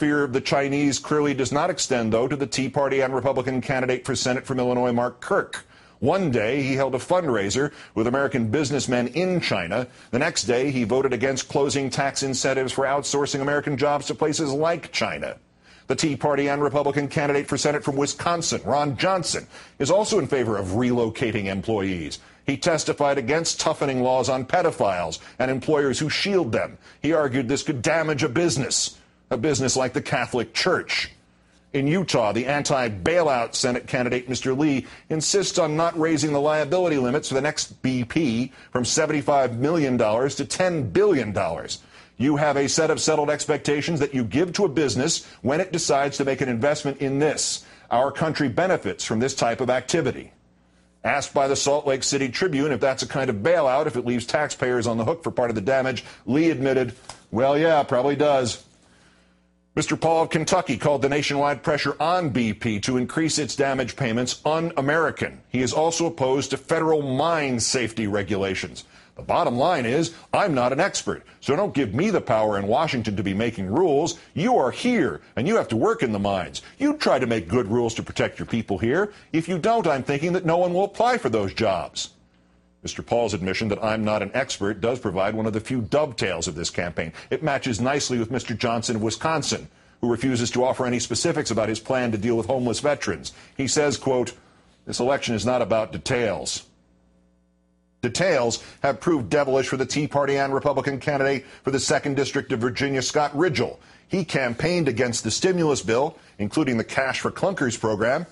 Fear of the Chinese clearly does not extend, though, to the Tea Party and Republican candidate for Senate from Illinois, Mark Kirk. One day, he held a fundraiser with American businessmen in China. The next day, he voted against closing tax incentives for outsourcing American jobs to places like China. The Tea Party and Republican candidate for Senate from Wisconsin, Ron Johnson, is also in favor of relocating employees. He testified against toughening laws on pedophiles and employers who shield them. He argued this could damage a business like the Catholic Church. In Utah, the anti-bailout Senate candidate, Mr. Lee, insists on not raising the liability limits for the next BP from $75 million to $10 billion. You have a set of settled expectations that you give to a business when it decides to make an investment in this. Our country benefits from this type of activity. Asked by the Salt Lake City Tribune if that's a kind of bailout, if it leaves taxpayers on the hook for part of the damage, Lee admitted, well, yeah, probably does. Mr. Paul of Kentucky called the nationwide pressure on BP to increase its damage payments un-American. He is also opposed to federal mine safety regulations. The bottom line is, I'm not an expert, so don't give me the power in Washington to be making rules. You are here, and you have to work in the mines. You try to make good rules to protect your people here. If you don't, I'm thinking that no one will apply for those jobs. Mr. Paul's admission that I'm not an expert does provide one of the few dovetails of this campaign. It matches nicely with Mr. Johnson of Wisconsin, who refuses to offer any specifics about his plan to deal with homeless veterans. He says, quote, this election is not about details. Details have proved devilish for the Tea Party and Republican candidate for the 2nd District of Virginia, Scott Ridgell. He campaigned against the stimulus bill, including the Cash for Clunkers program.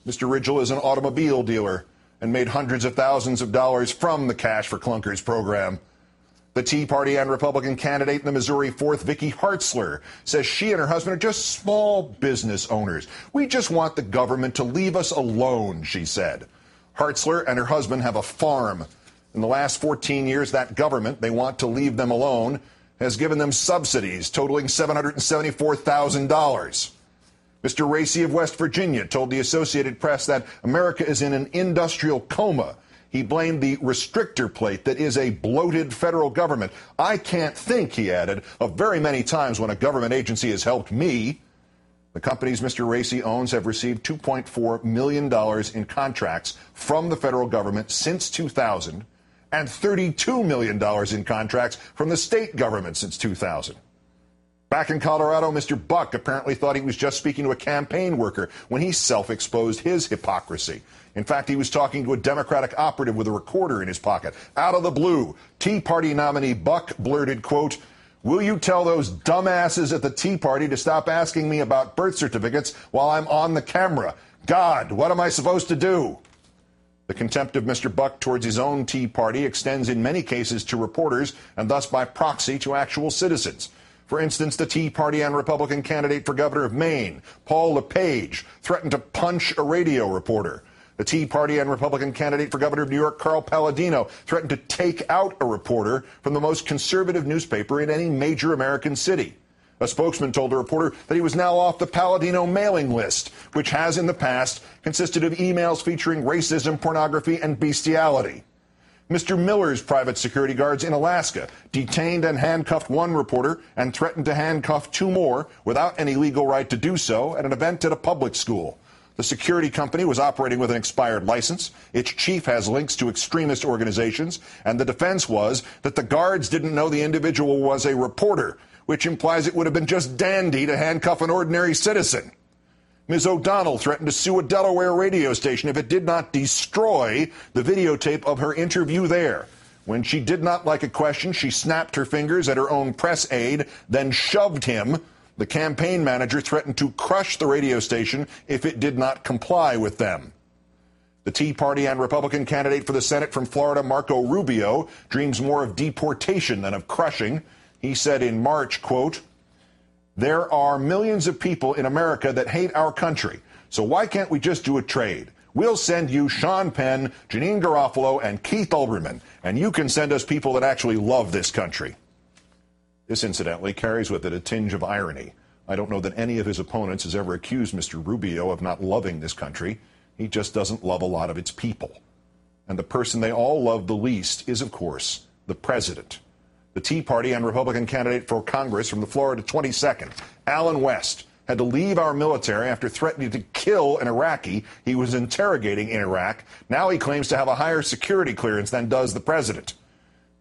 Mr. Ridgell is an automobile dealer and made hundreds of thousands of dollars from the Cash for Clunkers program. The Tea Party and Republican candidate in the Missouri 4th, Vicky Hartzler, says she and her husband are just small business owners. We just want the government to leave us alone, she said. Hartzler and her husband have a farm. In the last 14 years, that government, they want to leave them alone, has given them subsidies totaling $774,000. Mr. Racy of West Virginia told the Associated Press that America is in an industrial coma. He blamed the restrictor plate that is a bloated federal government. I can't think, he added, of very many times when a government agency has helped me. The companies Mr. Racy owns have received $2.4 million in contracts from the federal government since 2000 and $32 million in contracts from the state government since 2000. Back in Colorado, Mr. Buck apparently thought he was just speaking to a campaign worker when he self-exposed his hypocrisy. In fact, he was talking to a Democratic operative with a recorder in his pocket. Out of the blue, Tea Party nominee Buck blurted, quote, will you tell those dumbasses at the Tea Party to stop asking me about birth certificates while I'm on the camera? God, what am I supposed to do? The contempt of Mr. Buck towards his own Tea Party extends in many cases to reporters and thus by proxy to actual citizens. For instance, the Tea Party and Republican candidate for governor of Maine, Paul LePage, threatened to punch a radio reporter. The Tea Party and Republican candidate for governor of New York, Carl Palladino, threatened to take out a reporter from the most conservative newspaper in any major American city. A spokesman told the reporter that he was now off the Palladino mailing list, which has in the past consisted of emails featuring racism, pornography, and bestiality. Mr. Miller's private security guards in Alaska detained and handcuffed one reporter and threatened to handcuff two more without any legal right to do so at an event at a public school. The security company was operating with an expired license. Its chief has links to extremist organizations, and the defense was that the guards didn't know the individual was a reporter, which implies it would have been just dandy to handcuff an ordinary citizen. Ms. O'Donnell threatened to sue a Delaware radio station if it did not destroy the videotape of her interview there. When she did not like a question, she snapped her fingers at her own press aide, then shoved him. The campaign manager threatened to crush the radio station if it did not comply with them. The Tea Party and Republican candidate for the Senate from Florida, Marco Rubio, dreams more of deportation than of crushing. He said in March, quote, there are millions of people in America that hate our country, so why can't we just do a trade? We'll send you Sean Penn, Janine Garofalo, and Keith Olbermann, and you can send us people that actually love this country. This, incidentally, carries with it a tinge of irony. I don't know that any of his opponents has ever accused Mr. Rubio of not loving this country. He just doesn't love a lot of its people. And the person they all love the least is, of course, the president. The Tea Party and Republican candidate for Congress from the Florida 22nd, Alan West, had to leave our military after threatening to kill an Iraqi he was interrogating in Iraq. Now he claims to have a higher security clearance than does the president.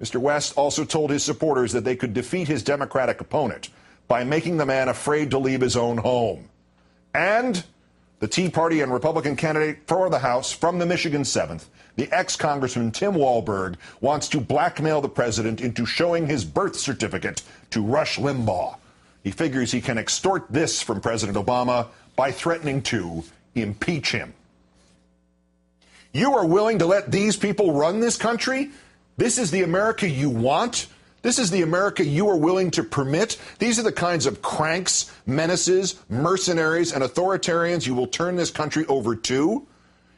Mr. West also told his supporters that they could defeat his Democratic opponent by making the man afraid to leave his own home. And the Tea Party and Republican candidate for the House from the Michigan 7th, the ex-Congressman Tim Walberg, wants to blackmail the president into showing his birth certificate to Rush Limbaugh. He figures he can extort this from President Obama by threatening to impeach him. You are willing to let these people run this country? This is the America you want? This is the America you are willing to permit? These are the kinds of cranks, menaces, mercenaries, and authoritarians you will turn this country over to?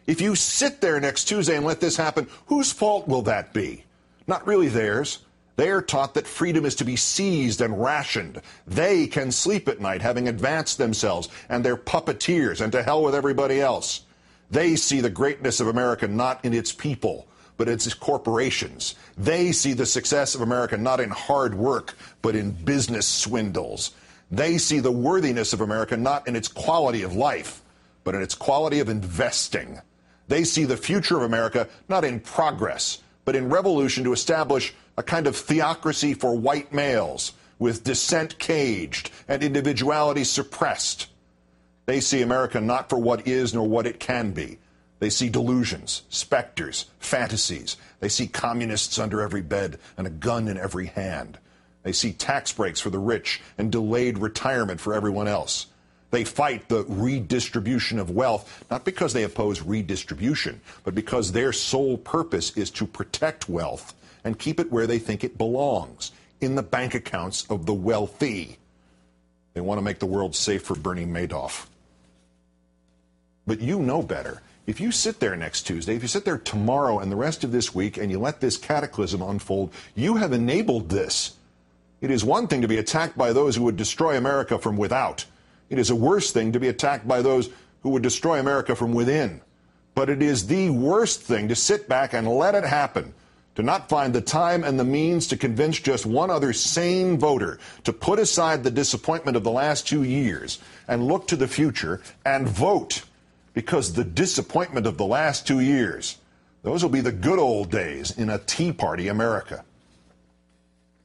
If you sit there next Tuesday and let this happen, whose fault will that be? Not really theirs. They are taught that freedom is to be seized and rationed. They can sleep at night having advanced themselves and their puppeteers, and to hell with everybody else. They see the greatness of America not in its people, but in its corporations. They see the success of America not in hard work, but in business swindles. They see the worthiness of America not in its quality of life, but in its quality of investing. They see the future of America not in progress, but in revolution to establish a kind of theocracy for white males, with dissent caged and individuality suppressed. They see America not for what is nor what it can be. They see delusions, specters, fantasies. They see communists under every bed and a gun in every hand. They see tax breaks for the rich and delayed retirement for everyone else. They fight the redistribution of wealth, not because they oppose redistribution, but because their sole purpose is to protect wealth and keep it where they think it belongs, in the bank accounts of the wealthy. They want to make the world safe for Bernie Madoff. But you know better. If you sit there next Tuesday, if you sit there tomorrow and the rest of this week and you let this cataclysm unfold, you have enabled this. It is one thing to be attacked by those who would destroy America from without. It is a worse thing to be attacked by those who would destroy America from within. But it is the worst thing to sit back and let it happen, to not find the time and the means to convince just one other sane voter to put aside the disappointment of the last 2 years and look to the future and vote. Because the disappointment of the last 2 years, those will be the good old days in a Tea Party America.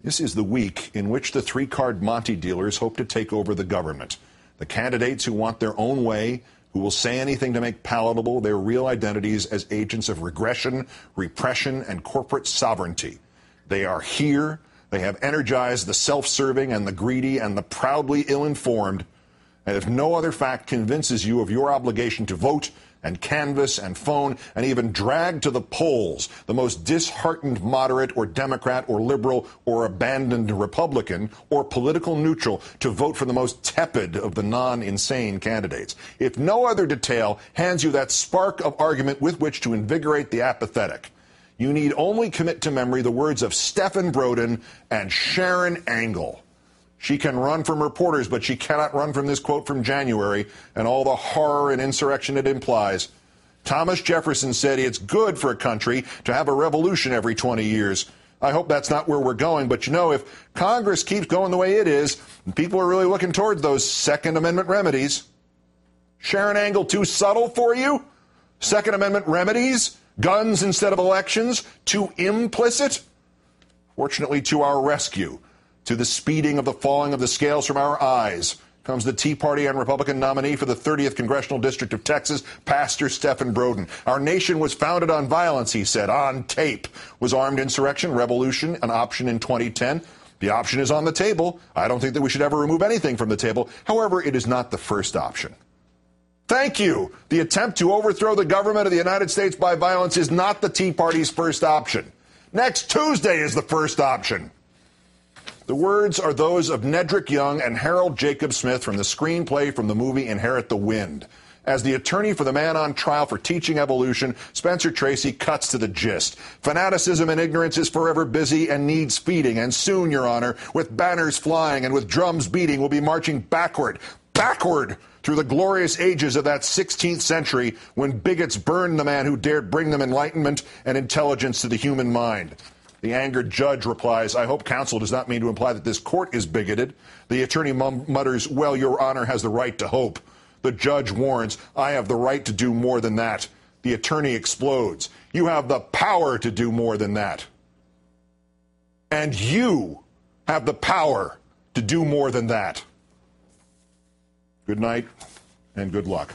This is the week in which the three-card Monte dealers hope to take over the government. The candidates who want their own way, who will say anything to make palatable their real identities as agents of regression, repression, and corporate sovereignty. They are here. They have energized the self-serving and the greedy and the proudly ill-informed. And if no other fact convinces you of your obligation to vote and canvass and phone and even drag to the polls the most disheartened moderate or Democrat or liberal or abandoned Republican or political neutral to vote for the most tepid of the non-insane candidates, if no other detail hands you that spark of argument with which to invigorate the apathetic, you need only commit to memory the words of Stephen Brodin and Sharon Angle. She can run from reporters, but she cannot run from this quote from January and all the horror and insurrection it implies. Thomas Jefferson said it's good for a country to have a revolution every 20 years. I hope that's not where we're going, but you know, if Congress keeps going the way it is, people are really looking towards those Second Amendment remedies. Sharon Angle, too subtle for you? Second Amendment remedies? Guns instead of elections? Too implicit? Fortunately, to our rescue, to the speeding of the falling of the scales from our eyes, comes the Tea Party and Republican nominee for the 30th Congressional District of Texas, Pastor Stephen Brodin. Our nation was founded on violence, he said, on tape. Was armed insurrection, revolution an option in 2010? The option is on the table. I don't think that we should ever remove anything from the table. However, it is not the first option. Thank you. The attempt to overthrow the government of the United States by violence is not the Tea Party's first option. Next Tuesday is the first option. The words are those of Nedrick Young and Harold Jacob Smith from the screenplay from the movie Inherit the Wind. As the attorney for the man on trial for teaching evolution, Spencer Tracy cuts to the gist. Fanaticism and ignorance is forever busy and needs feeding. And soon, Your Honor, with banners flying and with drums beating, we'll be marching backward through the glorious ages of that 16th century when bigots burned the man who dared bring them enlightenment and intelligence to the human mind. The angered judge replies, I hope counsel does not mean to imply that this court is bigoted. The attorney mutters, well, Your Honor has the right to hope. The judge warns, I have the right to do more than that. The attorney explodes. You have the power to do more than that. And you have the power to do more than that. Good night and good luck.